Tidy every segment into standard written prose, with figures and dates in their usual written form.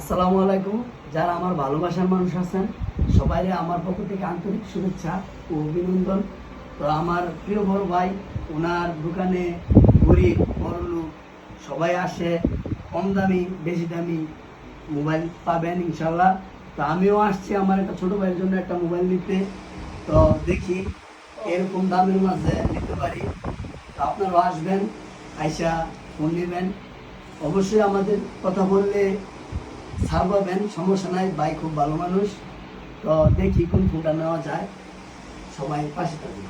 আসসালামু আলাইকুম। যারা আমার ভালোবাসার মানুষ আছেন সবাইরে আমার পক্ষ থেকে আন্তরিক শুভেচ্ছা ও অভিনন্দন। তো আমার প্রিয় বড় ভাই, ওনার দোকানে গরিব বড়লোক সবাই আসে, কম দামি বেশি দামি মোবাইল পাবেন ইনশাল্লাহ। তো আমিও আসছি আমার একটা ছোটো ভাইয়ের জন্য একটা মোবাইল নিতে। তো দেখি এরকম দামের মাঝে নিতে পারি। তো আপনারাও আসবেন, আইসা ফোন নেবেন। অবশ্যই আমাদের কথা বললে ছাড় পাবেন, সমস্যা নাই। ভাই খুব ভালো মানুষ। তো দেখি কোন ফোনটা নেওয়া যায়, সবাই পাশে থাকবে।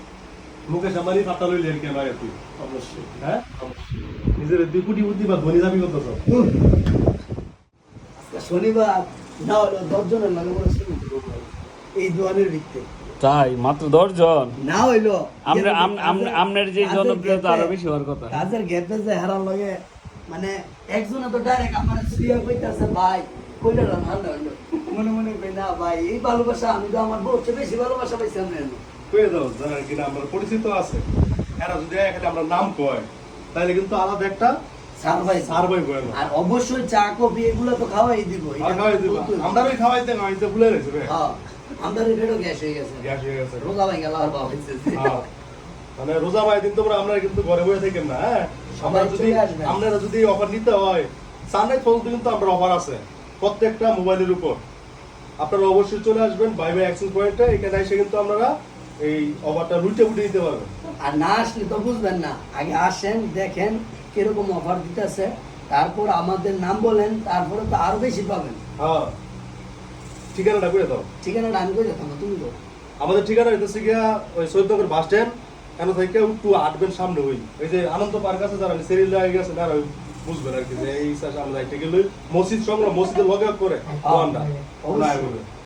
মুকেশ আম্বানি পাতা লইলে কেন আয় তুই? অবশ্যই হ্যাঁ, অবশ্যই। নিজের দুই কোটি বুদ্ধি বা ধনী দাবি করতেছ। আজকে শনিবার না হলো 10 জনের লাগে বলে শুরু করবো ভাই। এই দোয়ানের ভিত্তি তাই মাত্র 10 জন? না হইলো আমনের যে জনপ্রিয়তা আরো বেশি হওয়ার কথা। কাজের গ্যাপে যে হারার লগে মানে একজনে তো ডাইরেক্ট আমার শ্রিয়া কইতাছে ভাই কইলা না না হইলো মনে মনে কই না ভাই এই ভালোবাসা আমি তো আমার বউর চেয়ে বেশি ভালোবাসা পাইছি আমি। কয়ে দাও যারা কিনা আমরা পরিচিত আছে, এরা যদি এখানে আমরা নাম কয় তাহলে কিন্তু আলাদা একটা সার্ভাই কয় না। আর অবশ্যই চা কফি এগুলো তো খাওয়াই দিব। আর খাওয়াই দিবা, আমরা ওই খাওয়াইতে খাওয়াইতে ভুলে গেছি রে। হ্যাঁ, আমাদের রেডও গ্যাস হয়ে গেছে, গ্যাস হয়ে গেছে। রোজা ভাই গেল আর বাবা হইছে। হ্যাঁ, মানে রোজা ভাই দিন তোমরা আমরা কিন্তু ঘরে বসে থাকেন না। হ্যাঁ, আমরা সবাই যদি চলে আসবেন। আপনারা যদি অফার নিতে হয়, সানরাইজ পর্যন্ত কিন্তু আমরা অফার আছে প্রত্যেকটা মোবাইলের উপর। আপনারা অবশ্যই চলে আসবেন বাই বাই অ্যাক্সেস পয়েন্টে। এখানে এসে কিন্তু আপনারা এই অফারটা লুটে উঠে দিতে পারবেন। আর না আসলে তো বুঝবেন না। আগে আসেন, দেখেন কিরকম অফার দিতেছে, তারপর আমাদের নাম বলেন, তারপরে তো আরো বেশি পাবেন। হ্যাঁ, ঠিকানাটা করে দাও। ঠিকানাটা আমি কই যেতাম না, তুমি তো আমাদের ঠিকানা হইতেছে গিয়া ওই সৈয়দনগর বাস স্ট্যান্ড। এখান থেকে একটু আটবেন সামনে ওই ওই যে আনন্দ পার্ক আছে, যারা সেরিল হয়ে গেছে না ওই বুঝবেন আর কি যে এই সামনে যাইতে গেলে মসজিদ সংগ্রাম মসজিদের লগে করে দোকানটা। অবশ্যই।